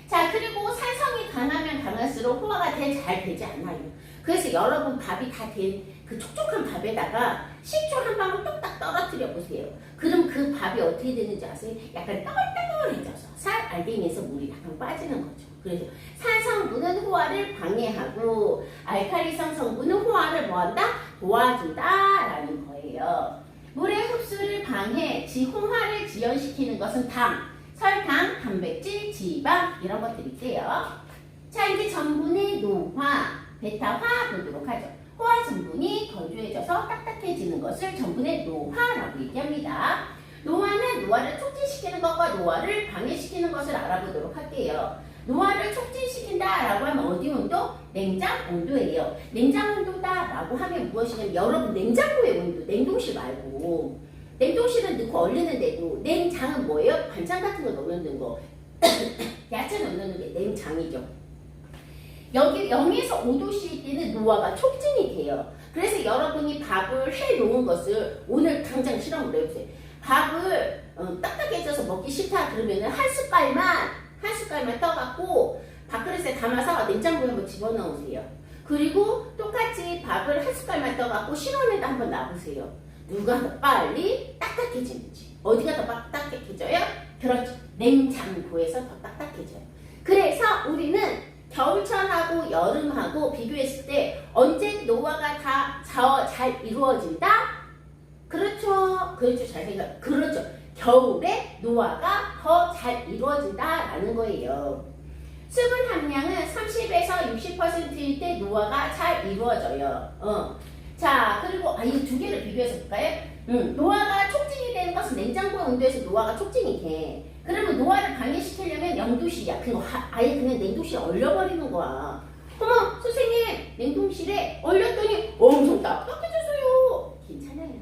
자, 그리고 산성이 강하면 강할수록 호화가 잘 되지 않아요. 그래서 여러분 밥이 다 된 그 촉촉한 밥에다가 식초 한 방울 뚝딱 떨어뜨려 보세요. 그럼 그 밥이 어떻게 되는지 아세요? 약간 떠글떠글해져서 쌀 알갱이에서 물이 약간 빠지는 거죠. 그래서 산성분은 호화를 방해하고 알칼리성 성분은 호화를 뭐한다? 도와준다라는 거예요. 물의 흡수를 방해, 홍화를 지연시키는 것은 당, 설탕, 단백질, 지방 이런 것들이 있대요. 자, 이제 전분의 노화, 베타화 보도록 하죠. 호화 전분이 건조해져서 딱딱해지는 것을 전분의 노화라고 얘기합니다. 노화는 노화를 촉진시키는 것과 노화를 방해시키는 것을 알아보도록 할게요. 노화를 촉진시킨다라고 하면 어디 온도? 냉장 온도예요. 냉장 온도다라고 하면 무엇이냐면 여러분 냉장고의 온도, 냉동실 말고 냉동실은 넣고 얼리는 데고 냉장은 뭐예요? 반찬 같은 거 넣는 거 야채 넣는 게 냉장이죠. 여기 0에서 5도씨일 때는 노화가 촉진이 돼요. 그래서 여러분이 밥을 해놓은 것을 오늘 당장 실험을 해보세요. 밥을 딱딱해져서 먹기 싫다 그러면 한 숟갈만 떠갖고 밥그릇에 담아서 냉장고에 한번 집어넣으세요. 그리고 똑같이 밥을 한 숟갈만 떠갖고 실온에다 한번 놔보세요. 누가 더 빨리 딱딱해지는지. 어디가 더 딱딱해져요? 그렇죠. 냉장고에서 더 딱딱해져요. 그래서 우리는 겨울철하고 여름하고 비교했을 때 언제 노화가 다 잘 이루어진다? 그렇죠. 잘 생각. 그렇죠. 겨울에 노화가 더 잘 이루어진다라는 거예요. 수분 함량은 30에서 60%일 때 노화가 잘 이루어져요. 자, 그리고 이 두 개를 비교해서 볼까요? 노화가 촉진이 되는 것은 냉장고 온도에서 노화가 촉진이 돼. 그러면 노화를 방해시키려면 0도씨야. 아예 그냥 냉동실에 얼려버리는 거야. 어머, 선생님, 냉동실에 얼렸더니 엄청 딱딱해졌어요. 괜찮아요.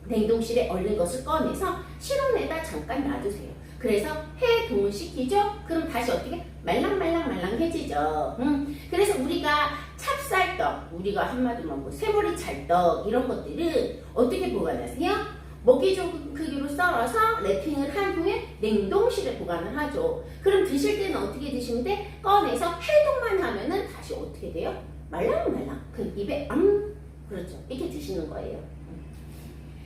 냉동실에 얼린 것을 꺼내서 실온에다 잠깐 놔두세요. 그래서 해동을 시키죠? 그럼 다시 어떻게? 말랑말랑해지죠. 그래서 우리가 찹쌀떡, 우리가 한마디로 뭐 새머리 찰떡 이런 것들은 어떻게 보관하세요? 먹기 좋은 크기로 썰어서 랩핑을 한 후에 냉동실에 보관을 하죠. 그럼 드실 때는 어떻게 드시면 돼? 꺼내서 해동만 하면은 다시 어떻게 돼요? 말랑말랑. 그 입에 그렇죠. 이렇게 드시는 거예요.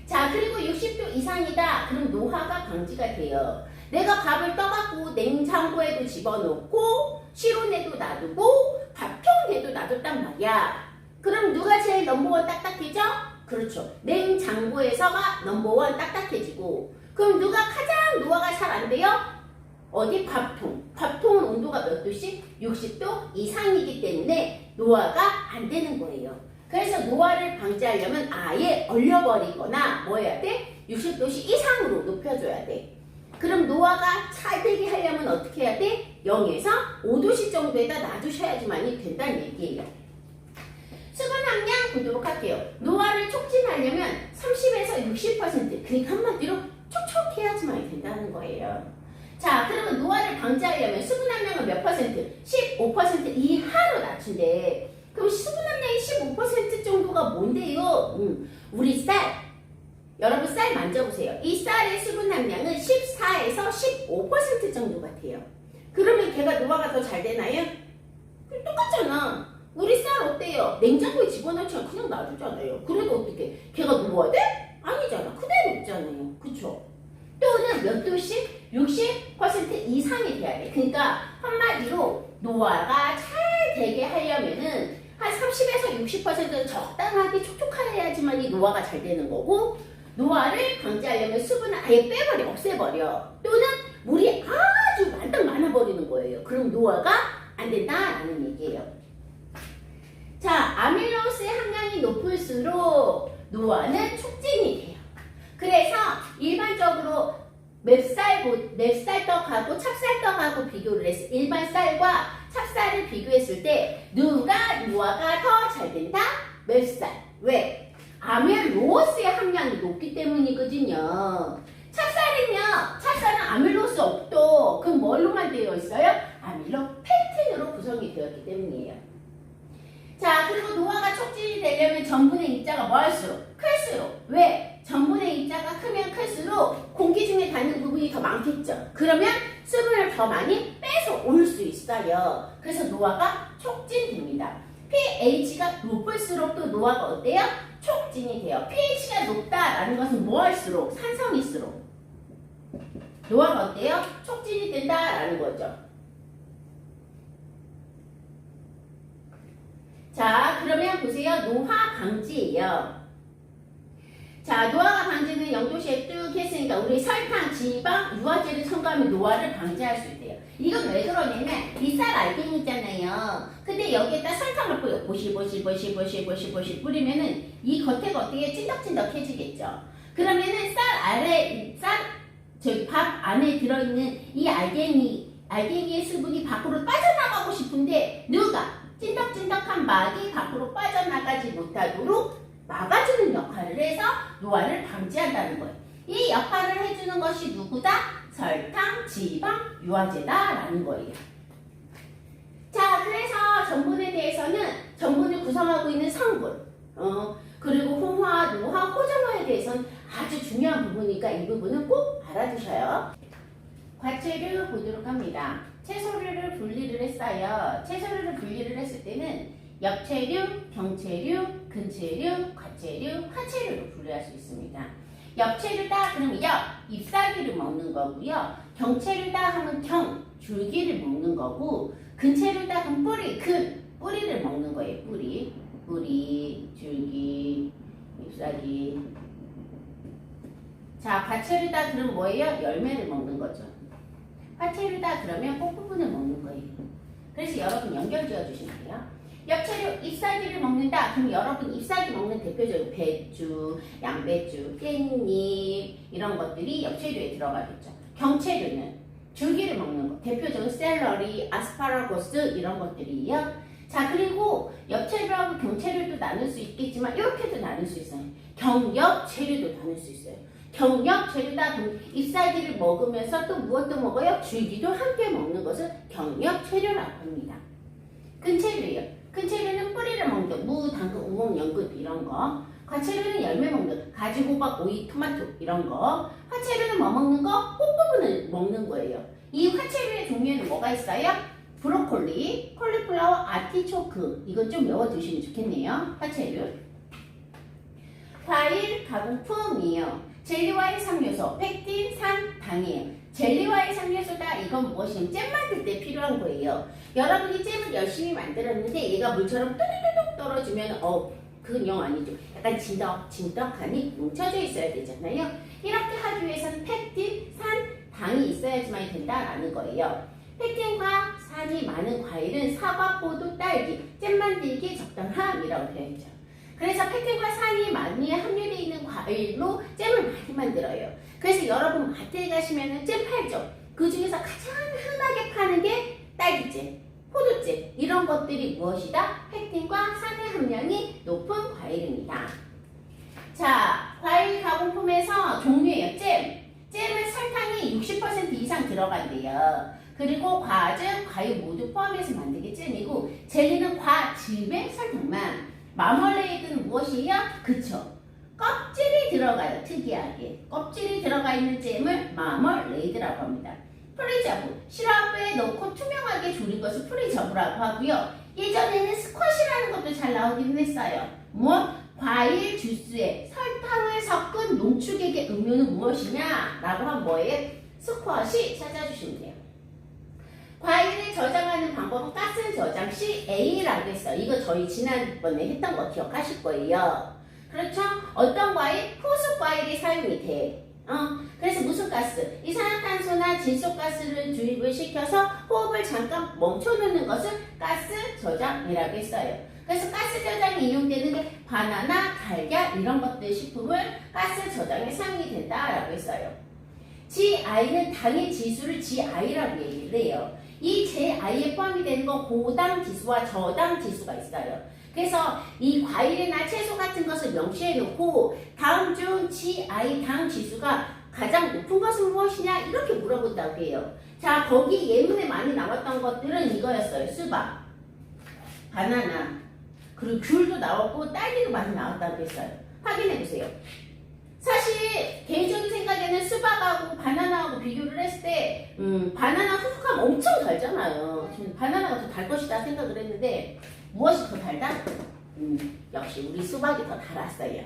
자, 그리고 60도 이상이다. 그럼 노화가 방지가 돼요. 내가 밥을 떠갖고 냉장고에도 집어넣고 실온에도 놔두고 밥통에도 놔뒀단 말이야. 그럼 누가 제일 넘버원 딱딱해져? 그렇죠. 냉장고에서가 넘버원 딱딱해지고, 그럼 누가 가장 노화가 잘 안 돼요? 어디? 밥통. 밥통은 온도가 몇 도씩? 60도 이상이기 때문에 노화가 안 되는 거예요. 그래서 노화를 방지하려면 아예 얼려버리거나 뭐 해야 돼? 60도씨 이상으로 높여줘야 돼. 그럼 노화가 잘 되게 하려면 어떻게 해야 돼? 0에서 5도씨 정도에다 놔두셔야지만이 된다는 얘기예요. 수분 함량 보도록 할게요. 노화를 촉진하려면 30에서 60%, 그러니까 한마디로 촉촉해야지만 된다는 거예요. 자, 그러면 노화를 방지하려면 수분 함량은 몇 퍼센트? 15% 이하로 낮춘대. 그럼 수분 함량이 15% 정도가 뭔데요? 우리 쌀. 여러분 쌀 만져보세요. 이 쌀의 수분 함량은 14에서 15% 정도가 돼요. 그러면 걔가 노화가 더 잘 되나요? 똑같잖아. 우리 쌀 어때요? 냉장고에 집어넣지 그냥 놔두잖아요. 그래도 어떻게? 걔가 노화가 돼? 아니잖아. 그대로 있잖아요. 그쵸? 또는 몇 도씩? 60% 이상이 돼야 돼. 그러니까 한마디로 노화가 잘 되게 하려면은 한 30에서 60% 적당하게 촉촉해야지만 이 노화가 잘 되는 거고, 노화를 방지하려면 수분을 아예 빼버려, 없애버려. 또는 물이 아주 만딱 많아버리는 거예요. 그럼 노화가 안 된다라는 얘기예요. 자, 아밀로스의 함량이 높을수록 노화는 촉진이 돼요. 그래서 일반적으로 맵쌀떡하고 찹쌀떡하고 비교를 했을 때, 일반 쌀과 찹쌀을 비교했을 때 누가 노화가 더 잘 된다? 맵쌀. 왜? 아밀로스의 함량이 높기 때문이거든요. 찹쌀은 아밀로스 없도. 그럼 뭘로만 되어 있어요? 아밀로펙틴으로 구성이 되었기 때문이에요. 자, 그리고 노화가 촉진이 되려면 전분의 입자가 뭐 할수록? 클수록. 왜? 전분의 입자가 크면 클수록 공기 중에 닿는 부분이 더 많겠죠. 그러면 수분을 더 많이 빼서 올 수 있어요. 그래서 노화가 촉진됩니다. pH가 높을수록 또 노화가 어때요? 촉진이 돼요. pH가 높다라는 것은 뭐 할수록? 산성일수록 노화가 어때요? 촉진이 된다라는 거죠. 자, 그러면 보세요. 노화 방지예요. 자, 노화가 방지는 0도씨에 뚝 했으니까 우리 설탕, 지방, 유화제를 첨가하면 노화를 방지할 수 있대요. 이건 왜 그러냐면 이 쌀 알갱이 있잖아요. 근데 여기에다 설탕을 뿌려 보실보실 뿌리면은 이 겉에가 어떻게 찐덕찐덕해지겠죠. 그러면은 밥 안에 들어있는 이 알갱이의 수분이 밖으로 빠져나가고 싶은데 누가? 찐덕찐덕한 막이 밖으로 빠져나가지 못하도록 막아주는 역할을 해서 노화를 방지한다는 거예요. 이 역할을 해주는 것이 누구다? 설탕, 지방, 유화제다라는 거예요. 자, 그래서 전분에 대해서는 전분을 구성하고 있는 성분, 그리고 홍화, 노화, 호전화에 대해서는 아주 중요한 부분이니까 이 부분은 꼭 알아두셔요. 과체류 보도록 합니다. 채소류를 분리를 했어요. 채소류를 분리를 했을 때는 엽채류, 경채류, 근채류, 과채류, 화채류로 분류할 수 있습니다. 엽채류다 그러면 잎사귀를 먹는 거고요. 경채류다 하면 줄기를 먹는 거고, 근채류다 그럼 뿌리를 먹는 거예요. 뿌리, 줄기, 잎사귀. 자, 과채류다 그러면 뭐예요? 열매를 먹는 거죠. 화채류다 그러면 꽃부분을 먹는 거예요. 그래서 여러분 연결 지어주시면 돼요. 엽채류, 잎사귀를 먹는다. 그럼 여러분 잎사귀 먹는 대표적인 배추, 양배추, 깻잎 이런 것들이 엽채류에 들어가겠죠. 경채류는 줄기를 먹는 거. 대표적인 샐러리, 아스파라거스 이런 것들이에요. 자, 그리고 엽채류하고 경채류도 나눌 수 있겠지만 이렇게도 나눌 수 있어요. 경엽채류도 나눌 수 있어요. 경엽채류다 그럼 잎사귀를 먹으면서 또 무엇도 먹어요? 줄기도 함께 먹는 것을 경엽채류라고 합니다. 근채류예요. 근채류는 뿌리를 먹는 거, 무, 당근, 우엉, 연근 이런 거. 과채류는 열매 먹는 거, 가지, 호박, 오이, 토마토 이런 거. 화채류는 뭐 먹는 거? 꽃부분을 먹는 거예요. 이 화채류의 종류에는 뭐가 있어요? 브로콜리, 콜리플라워, 아티초크. 이건 좀 외워두시면 좋겠네요. 화채류. 과일 가공품이에요. 젤리와 해상요소, 펙틴, 산, 당이에요. 젤리와 해상요소다. 이건 무엇이냐면 잼 만들 때 필요한 거예요. 여러분이 잼을 열심히 만들었는데 얘가 물처럼 뚜두두둑 떨어지면 그건 영 아니죠. 약간 진덕하니 뭉쳐져 있어야 되잖아요. 이렇게 하기 위해서는 펙틴, 산, 당이 있어야지만 된다라는 거예요. 펙틴과 산이 많은 과일은 사과, 포도, 딸기, 잼 만들기에 적당함이라고 되어있죠. 그래서 펙틴과 산이 많이 함유되어 있는 과일로 잼을 많이 만들어요. 그래서 여러분 마트에 가시면 잼 팔죠. 그 중에서 가장 흔하게 파는 게 딸기잼, 포도잼 이런 것들이 무엇이다? 펙틴과 산의 함량이 높은 과일입니다. 자, 과일 가공품에서 종류예요. 잼은 설탕이 60% 이상 들어간대요. 그리고 과즙, 과육 모두 포함해서 만들기 잼이고 젤리는 과즙의 설탕만. 마멀레이드는 무엇이에요? 그쵸. 껍질이 들어가요. 특이하게. 껍질이 들어가 있는 잼을 마멀레이드라고 합니다. 프리저브, 시럽에 넣고 투명하게 졸인 것을 프리저브라고 하고요. 예전에는 스쿼시라는 것도 잘 나오기는 했어요. 과일 주스에 설탕을 섞은 농축액의 음료는 무엇이냐? 라고 한 뭐예요? 스쿼시 찾아주시면 돼요. 과일을 저장하는 방법은 가스 저장 CA라고 했어요. 이거 저희 지난번에 했던 거 기억하실 거예요. 그렇죠? 어떤 과일? 후숙 과일이 사용이 돼. 그래서 무슨 가스? 이산화탄소나 질소가스를 주입을 시켜서 호흡을 잠깐 멈춰놓는 것을 가스 저장이라고 했어요. 그래서 가스 저장이 이용되는 게 바나나, 달걀 이런 것들 식품을 가스 저장에 사용이 된다라고 했어요. GI는 당의 지수를 GI라고 얘기를 해요. 이 GI에 포함이 되는 건 고당 지수와 저당 지수가 있어요. 그래서 이 과일이나 채소 같은 것을 명시해 놓고 다음 중 GI 당 지수가 가장 높은 것은 무엇이냐 이렇게 물어본다고 해요. 자, 거기 예문에 많이 나왔던 것들은 이거였어요. 수박, 바나나, 그리고 귤도 나왔고 딸기도 많이 나왔다고 했어요. 확인해 보세요. 사실 개인적인 생각에는 수박하고 바나나하고 비교를 했을 때 바나나 후숙하면 엄청 달잖아요. 저는 바나나가 더 달 것이다 생각을 했는데 무엇이 더 달다? 역시 우리 수박이 더 달았어요.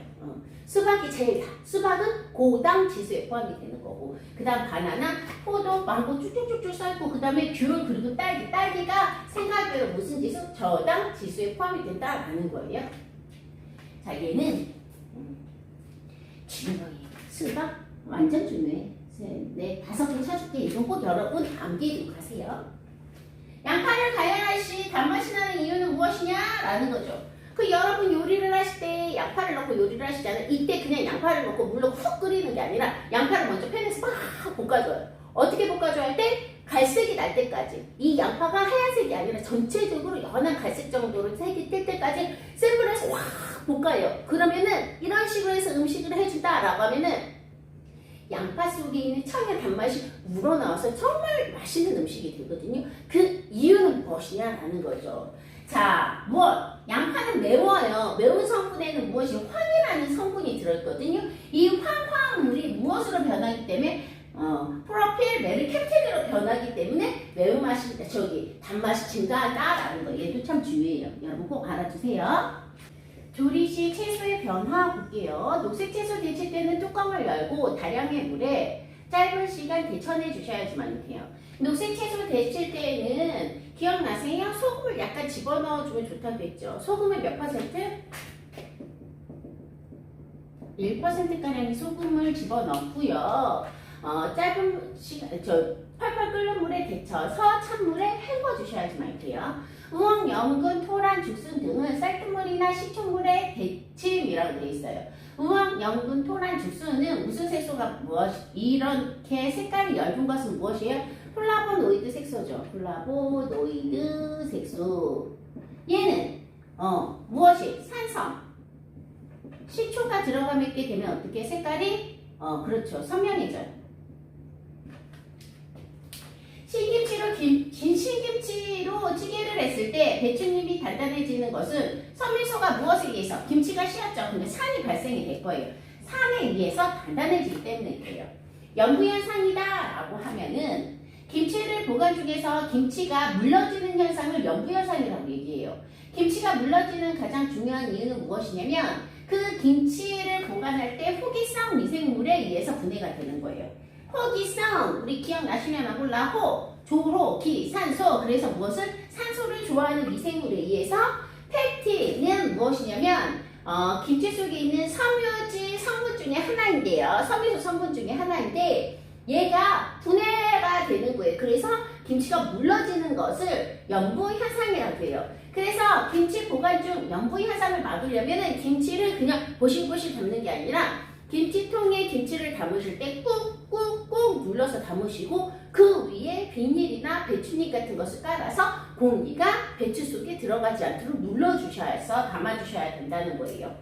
수박이 제일 달. 수박은 고당 지수에 포함이 되는 거고 그 다음 바나나, 포도, 망고 쭉쭉쭉쭉 쌓고 그 다음에 귤 그리고 딸기. 딸기가 생각외로 무슨 지수? 저당 지수에 포함이 된다라는 거예요. 자, 얘는 중요해. 수박 완전 중요해. 네, 5개 쳐줄게. 이건 꼭 여러분 암기해두고 가세요. 양파를 가열하시 단맛이 나는 이유는 무엇이냐? 라는 거죠. 그 여러분 요리를 하실 때 양파를 넣고 요리를 하시잖아요. 이때 그냥 양파를 넣고 물로 훅 끓이는 게 아니라 양파를 먼저 팬에서 막 볶아줘요. 어떻게 볶아줘야 할 때? 갈색이 날 때까지. 이 양파가 하얀색이 아니라 전체적으로 연한 갈색 정도로 색이 뜰 때까지 센 불에서 확 볶아요. 그러면은 이런 식으로 해서 음식을 해준다라고 하면은 양파 속에 있는 청의 단맛이 우러나와서 정말 맛있는 음식이 되거든요. 그 이유는 무엇이냐라는 거죠. 자, 양파는 매워요. 매운 성분에는 무엇이 황이라는 성분이 들어있거든요. 이 황화물이 무엇으로 변하기 때문에 프로필 메르캡틴으로 변하기 때문에 매운맛이 단맛이 증가한다라는 거. 얘도 참 중요해요. 여러분 꼭 알아두세요. 조리 시 채소의 변화 볼게요. 녹색 채소 데칠 때는 뚜껑을 열고 다량의 물에 짧은 시간 데쳐내 주셔야지만 돼요. 녹색 채소 데칠 때는 기억나세요? 소금을 약간 집어넣어주면 좋다고 했죠. 소금은 몇 %? 1%가량의 소금을 집어넣고요. 짧은 시간, 펄펄 끓는 물에 데쳐서 찬물에 헹궈 주셔야지만 돼요. 우엉, 연근, 토란, 죽순 등은 쌀뜨물이나 식초물에 데침이라고 되어 있어요. 우엉, 연근, 토란, 죽순은 무슨 색소가 이렇게 색깔이 엷은 것은 무엇이에요? 플라보노이드 색소죠. 플라보노이드 색소. 얘는 무엇이? 산성. 식초가 들어가게 되면 어떻게 색깔이 그렇죠. 선명해져요. 신김치로 긴 신김치로 찌개를 생각을 했을 때 배추잎이 단단해지는 것은 섬유소가 무엇에 의해서 김치가 씨앗죠. 근데 산이 발생이 될 거예요. 산에 의해서 단단해지기 때문에 그래요. 연부현상이다라고 하면은 김치를 보관 중에서 김치가 물러지는 현상을 연부현상이라고 얘기해요. 김치가 물러지는 가장 중요한 이유는 무엇이냐면 그 김치를 보관할 때 호기성 미생물에 의해서 분해가 되는 거예요. 호기성, 우리 기억나시려나 몰라. 호, 조로, 기, 산소. 그래서 무엇은? 산소를 좋아하는 미생물에 의해서 팩틴은 무엇이냐면 김치 속에 있는 섬유질 성분 중에 하나인데요. 섬유소 성분 중에 하나인데 얘가 분해가 되는 거예요. 그래서 김치가 물러지는 것을 연부현상이라고 해요. 그래서 김치 보관 중 연부현상을 막으려면 김치를 그냥 보실보실 담는 게 아니라 김치통에 김치를 담으실 때 꾹꾹꾹 눌러서 담으시고 그 위에 비닐이나 배추잎 같은 것을 깔아서 공기가 배추 속에 들어가지 않도록 눌러주셔서 담아주셔야 된다는 거예요.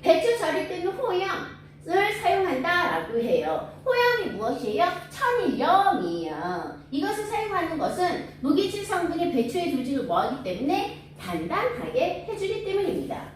배추 절일 때는 호염을 사용한다라고 해요. 호염이 무엇이에요? 천일염이에요. 이것을 사용하는 것은 무기질 성분이 배추의 조직을 뭐하기 때문에 단단하게 해주기 때문입니다.